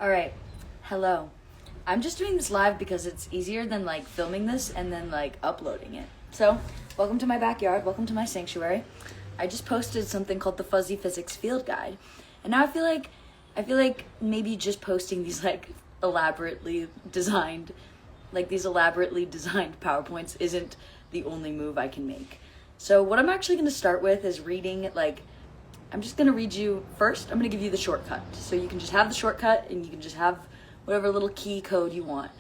All right. Hello. I'm just doing this live because it's easier than like filming this and then like uploading it. So, welcome to my backyard. Welcome to my sanctuary. I just posted something called the Fuzzy Physics Field Guide. And now I feel like maybe just posting these elaborately designed PowerPoints isn't the only move I can make. So, what I'm actually going to start with is reading I'm just going to read you first. I'm going to give you the shortcut. So you can just have the shortcut and you can just have whatever little key code you want.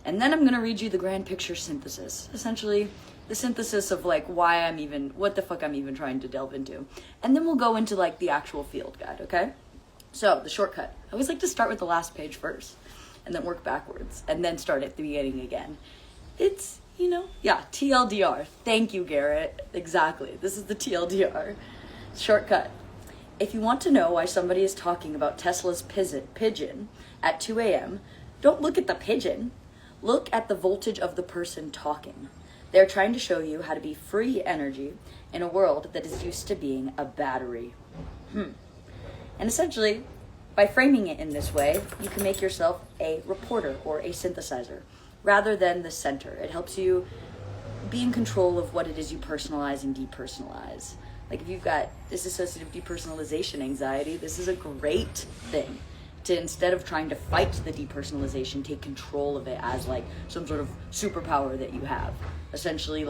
And then I'm going to read you the grand picture synthesis. Essentially, the synthesis of what the fuck I'm even trying to delve into. And then we'll go into the actual field guide, okay? So, the shortcut. I always like to start with the last page first and then work backwards and then start at the beginning again. It's, TLDR. Thank you, Garrett. Exactly. This is the TLDR. Shortcut. If you want to know why somebody is talking about Tesla's pigeon at 2 a.m., don't look at the pigeon. Look at the voltage of the person talking. They're trying to show you how to be free energy in a world that is used to being a battery. And essentially, by framing it in this way, you can make yourself a reporter or a synthesizer rather than the center. It helps you be in control of what it is you personalize and depersonalize. If you've got dissociative depersonalization anxiety, this is a great thing to, instead of trying to fight the depersonalization, take control of it as some sort of superpower that you have. Essentially,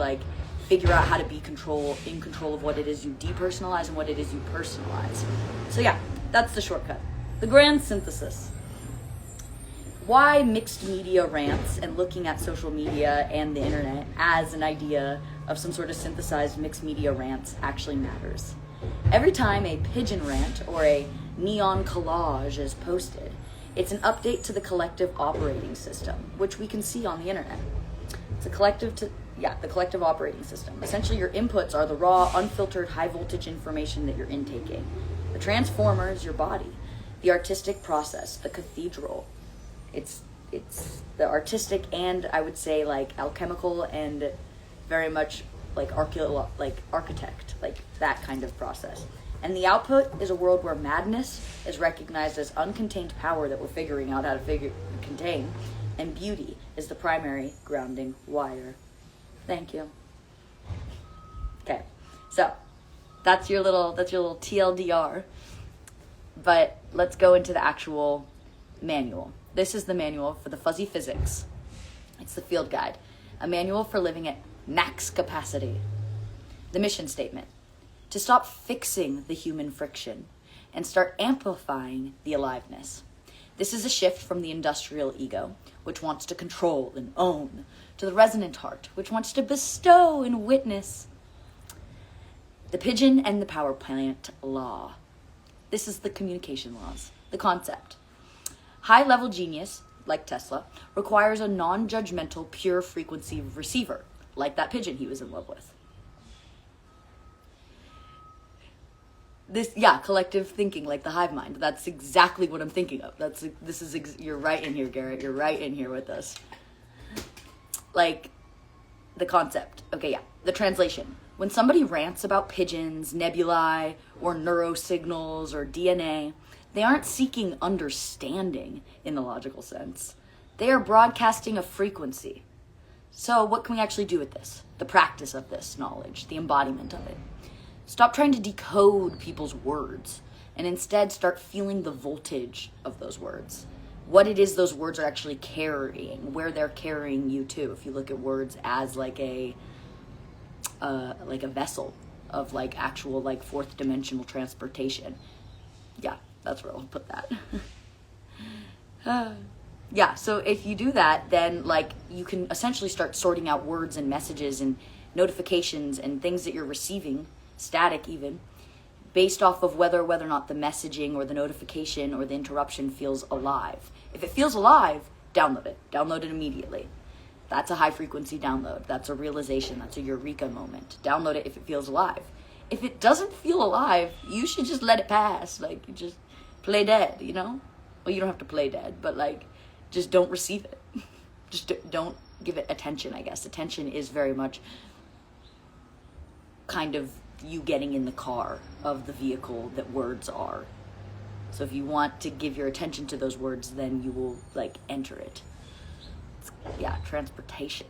figure out how to be in control of what it is you depersonalize and what it is you personalize. So yeah, that's the shortcut. The grand synthesis. Why mixed media rants and looking at social media and the internet as an idea of some sort of synthesized mixed media rants actually matters. Every time a pigeon rant or a neon collage is posted, it's an update to the collective operating system, which we can see on the internet. It's the collective operating system. Essentially, your inputs are the raw, unfiltered, high voltage information that you're intaking. The transformer is your body. The artistic process, the cathedral. It's the artistic and I would say alchemical and very much architect, that kind of process. And the output is a world where madness is recognized as uncontained power that we're figuring out how to contain, and beauty is the primary grounding wire. Thank you. Okay, so that's your little TLDR. But let's go into the actual manual. This is the manual for the Fuzzy Physics. It's the field guide, a manual for living at max capacity. The mission statement: to stop fixing the human friction and start amplifying the aliveness. This is a shift from the industrial ego, which wants to control and own, to the resonant heart, which wants to bestow and witness. The pigeon and the power plant law. This is the communication laws, the concept. High-level genius, like Tesla, requires a non-judgmental, pure frequency receiver, like that pigeon he was in love with. Collective thinking, like the hive mind. That's exactly what I'm thinking of. You're right in here, Garrett. You're right in here with us. The concept. Okay, yeah. The translation. When somebody rants about pigeons, nebulae, or neurosignals, or DNA, they aren't seeking understanding in the logical sense. They are broadcasting a frequency. So what can we actually do with this? The practice of this knowledge, the embodiment of it. Stop trying to decode people's words and instead start feeling the voltage of those words. What it is those words are actually carrying, where they're carrying you to. If you look at words as a vessel of actual fourth dimensional transportation. Yeah, that's where I'll put that. So if you do that, then you can essentially start sorting out words and messages and notifications and things that you're receiving, static even, based off of whether or not the messaging or the notification or the interruption feels alive. If it feels alive, download it. Download it immediately. That's a high frequency download. That's a realization. That's a eureka moment. Download it if it feels alive. If it doesn't feel alive, you should just let it pass. You just play dead, Well, you don't have to play dead, but just don't receive it. Just don't give it attention, I guess. Attention is very much kind of you getting in the car of the vehicle that words are. So if you want to give your attention to those words, then you will like enter it. Yeah, transportation.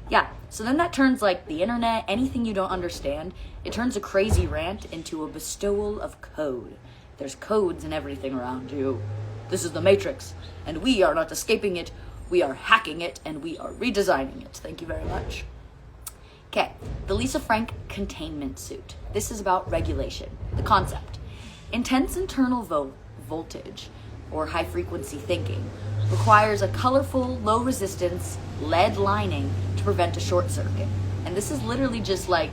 Yeah, so then that turns like the internet, anything you don't understand, it turns a crazy rant into a bestowal of code. There's codes in everything around you. This is the Matrix, and we are not escaping it, we are hacking it, and we are redesigning it. Thank you very much. Okay, the Lisa Frank containment suit. This is about regulation, the concept. Intense internal voltage, or high frequency thinking, requires a colorful, low resistance lead lining to prevent a short circuit. And this is literally just like,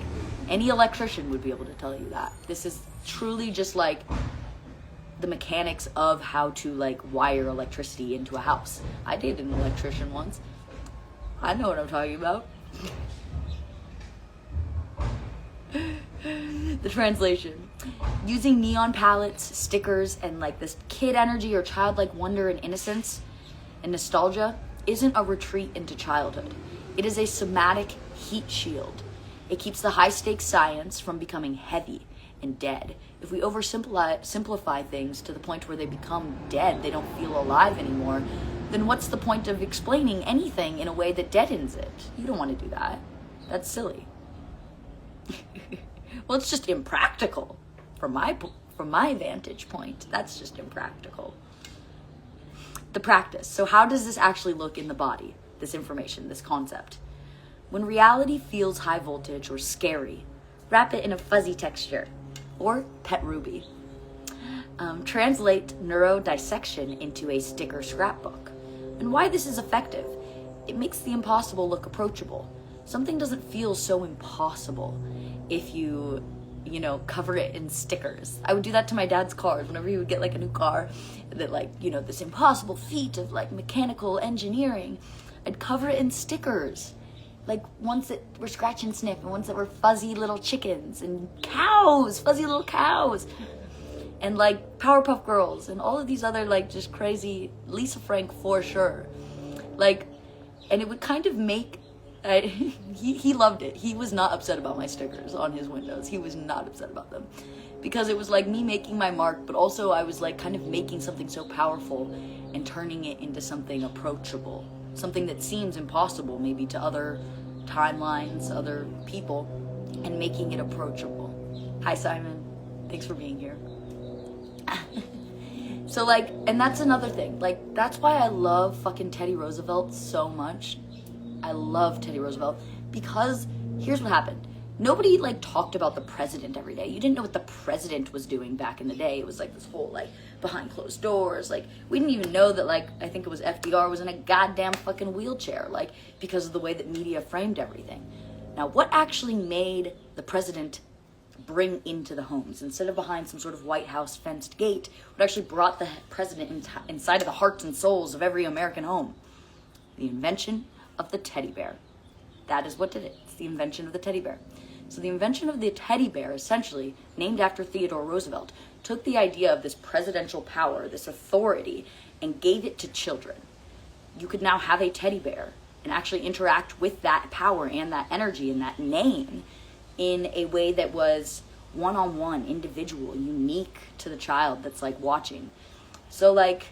any electrician would be able to tell you that. This is truly just like the mechanics of how to like wire electricity into a house. I dated an electrician once. I know what I'm talking about. The translation. Using neon palettes, stickers, and like this kid energy or childlike wonder and innocence and nostalgia isn't a retreat into childhood. It is a somatic heat shield. It keeps the high-stakes science from becoming heavy and dead. If we simplify things to the point where they become dead, they don't feel alive anymore, then what's the point of explaining anything in a way that deadens it? You don't want to do that. That's silly. Well, it's just impractical from my vantage point. That's just impractical. The practice. So how does this actually look in the body? This information, this concept. When reality feels high voltage or scary, wrap it in a fuzzy texture or pet ruby. Translate neurodissection into a sticker scrapbook. And why this is effective? It makes the impossible look approachable. Something doesn't feel so impossible if you cover it in stickers. I would do that to my dad's cars whenever he would get like a new car that like, this impossible feat of like mechanical engineering. I'd cover it in stickers. Like ones that were scratch and sniff and ones that were fuzzy little chickens and cows, fuzzy little cows. And like Powerpuff Girls and all of these other like just crazy Lisa Frank for sure. Like, and it would kind of make he loved it. He was not upset about my stickers on his windows. He was not upset about them because it was like me making my mark, but also I was like kind of making something so powerful and turning it into something approachable, something that seems impossible maybe to other timelines, other people, and making it approachable. Hi, Simon. Thanks for being here. So like, and that's another thing. Like, that's why I love fucking Teddy Roosevelt so much. I love Teddy Roosevelt because here's what happened. Nobody like talked about the president every day. You didn't know what the president was doing back in the day. It was like this whole like behind closed doors. Like we didn't even know that like I think it was FDR was in a goddamn fucking wheelchair, like because of the way that media framed everything. Now what actually made the president bring into the homes instead of behind some sort of White House fenced gate? What actually brought the president inside of the hearts and souls of every American home? The invention of the teddy bear. That is what did it. It's the invention of the teddy bear. So the invention of the teddy bear, essentially, named after Theodore Roosevelt, took the idea of this presidential power, this authority, and gave it to children. You could now have a teddy bear and actually interact with that power and that energy and that name in a way that was one-on-one, individual, unique to the child that's like watching. So like,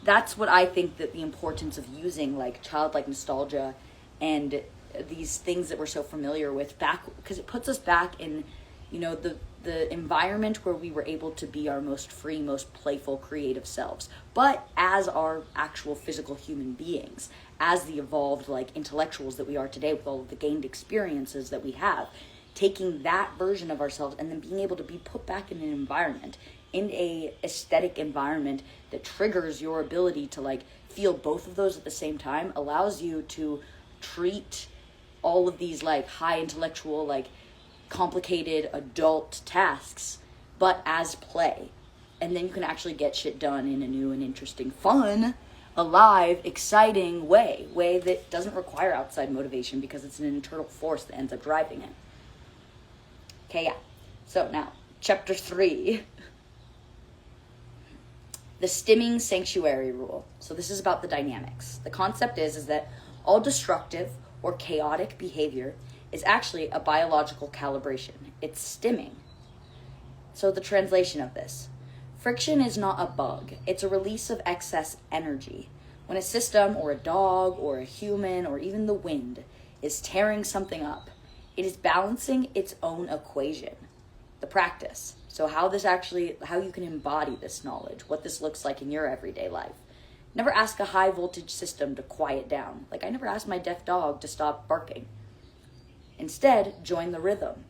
that's what I think that the importance of using like childlike nostalgia and these things that we're so familiar with back, because it puts us back in, the environment where we were able to be our most free, most playful, creative selves, but as our actual physical human beings, as the evolved like intellectuals that we are today with all of the gained experiences that we have, taking that version of ourselves and then being able to be put back in an environment, in a aesthetic environment that triggers your ability to like feel both of those at the same time, allows you to treat all of these like high intellectual, like complicated adult tasks, but as play. And then you can actually get shit done in a new and interesting, fun, alive, exciting way that doesn't require outside motivation because it's an internal force that ends up driving it. Okay, yeah. So now, chapter 3. The stimming sanctuary rule. So this is about the dynamics. The concept is that all destructive or chaotic behavior is actually a biological calibration. It's stimming. So the translation of this. Friction is not a bug, it's a release of excess energy. When a system or a dog or a human or even the wind is tearing something up, it is balancing its own equation. The practice. So how you can embody this knowledge, what this looks like in your everyday life. Never ask a high voltage system to quiet down. Like I never asked my deaf dog to stop barking. Instead, join the rhythm.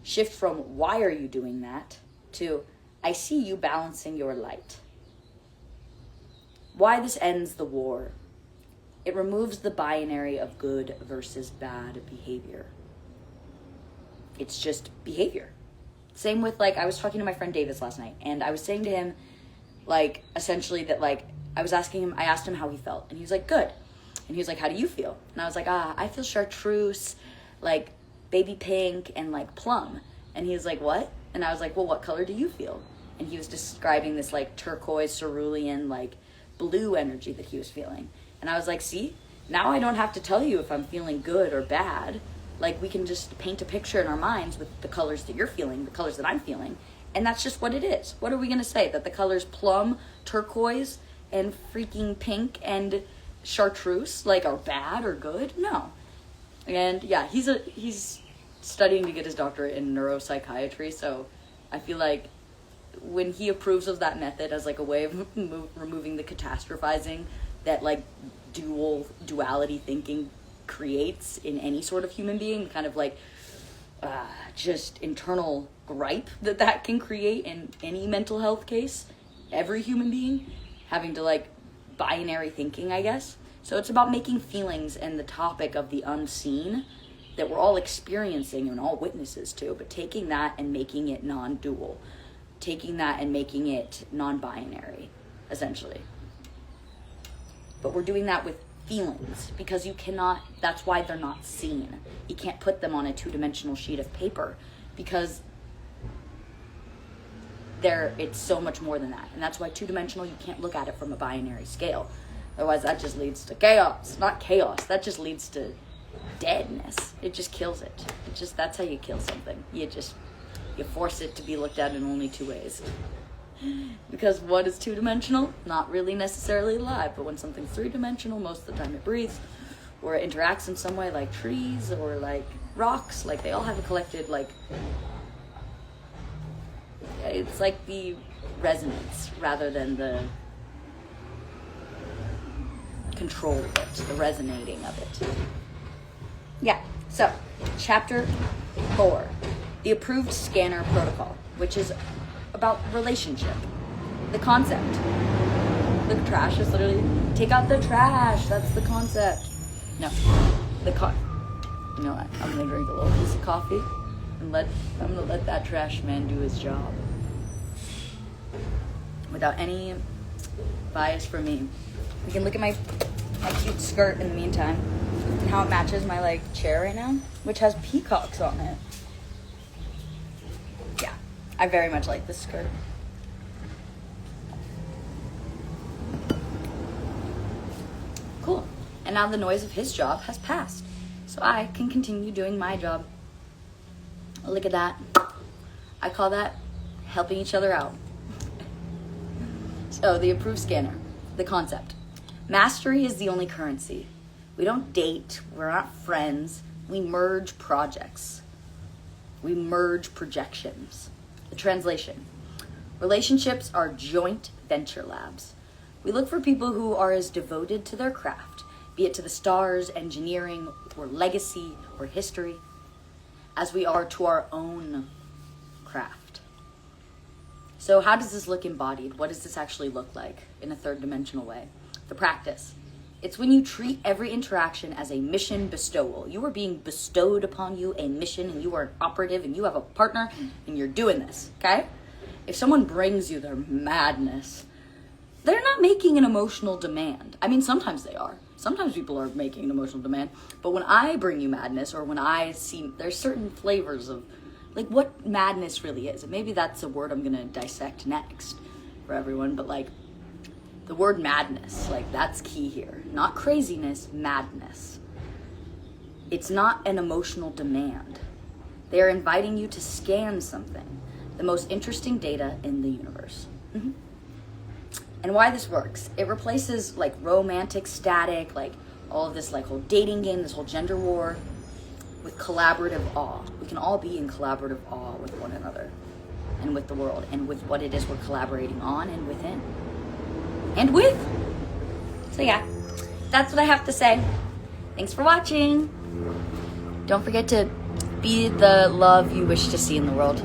Shift from why are you doing that to I see you balancing your light. Why this ends the war. It removes the binary of good versus bad behavior. It's just behavior. Same with I was talking to my friend Davis last night, and I was saying to him, essentially that I asked him how he felt, and he was like, good. And he was like, how do you feel? And I was like, I feel chartreuse, baby pink, and plum. And he was like, what? And I was like, well, what color do you feel? And he was describing this turquoise, cerulean, blue energy that he was feeling. And I was like, see, now I don't have to tell you if I'm feeling good or bad. We can just paint a picture in our minds with the colors that you're feeling, the colors that I'm feeling. And that's just what it is. What are we going to say? That the colors plum, turquoise, and freaking pink and chartreuse, are bad or good? No. And yeah, he's studying to get his doctorate in neuropsychiatry, so I feel like when he approves of that method as a way of removing the catastrophizing that duality thinking creates in any sort of human being, kind of just internal gripe that can create in any mental health case, every human being having to binary thinking, I guess. So it's about making feelings and the topic of the unseen that we're all experiencing and all witnesses to, but taking that and making it non-dual, taking that and making it non-binary, essentially. But we're doing that with feelings because you cannot, that's why they're not seen. You can't put them on a two-dimensional sheet of paper because it's so much more than that. And that's why two-dimensional, you can't look at it from a binary scale. Otherwise that just leads to chaos. Not chaos, that just leads to deadness. It just kills it. That's how you kill something. You force it to be looked at in only two ways. Because what is two-dimensional? Not really necessarily alive, but when something's three-dimensional, most of the time it breathes, or it interacts in some way, like trees, or rocks, they all have a collected, it's the resonance, rather than the control of it, the resonating of it. Yeah, so, chapter 4, the approved scanner protocol, which is about relationship. The concept. The trash is literally, take out the trash. That's the concept. No. You know what? I'm going to drink a little piece of coffee and I'm going to let that trash man do his job. Without any bias from me. You can look at my cute skirt in the meantime and how it matches my chair right now, which has peacocks on it. Yeah, I very much like this skirt. Cool. And now the noise of his job has passed, so I can continue doing my job. Look at that. I call that helping each other out. So, the approved scanner, the concept. Mastery is the only currency. We don't date, we're not friends, we merge projects. We merge projections. The translation. Relationships are joint venture labs. We look for people who are as devoted to their craft, be it to the stars, engineering, or legacy, or history, as we are to our own craft. So how does this look embodied? What does this actually look like in a third-dimensional way? The practice. It's when you treat every interaction as a mission bestowal. You are being bestowed upon you a mission, and you are an operative, and you have a partner, and you're doing this, okay? If someone brings you their madness, they're not making an emotional demand. I mean, sometimes they are. Sometimes people are making an emotional demand. But when I bring you madness, or when I see, there's certain flavors of, what madness really is. And maybe that's a word I'm going to dissect next for everyone. But, the word madness, that's key here. Not craziness, madness. It's not an emotional demand. They are inviting you to scan something, the most interesting data in the universe. And why this works. It replaces like romantic static, like all of this like whole dating game, this whole gender war, with collaborative awe. We can all be in collaborative awe with one another and with the world and with what it is we're collaborating on and within. And with. So yeah, that's what I have to say. Thanks for watching. Don't forget to be the love you wish to see in the world.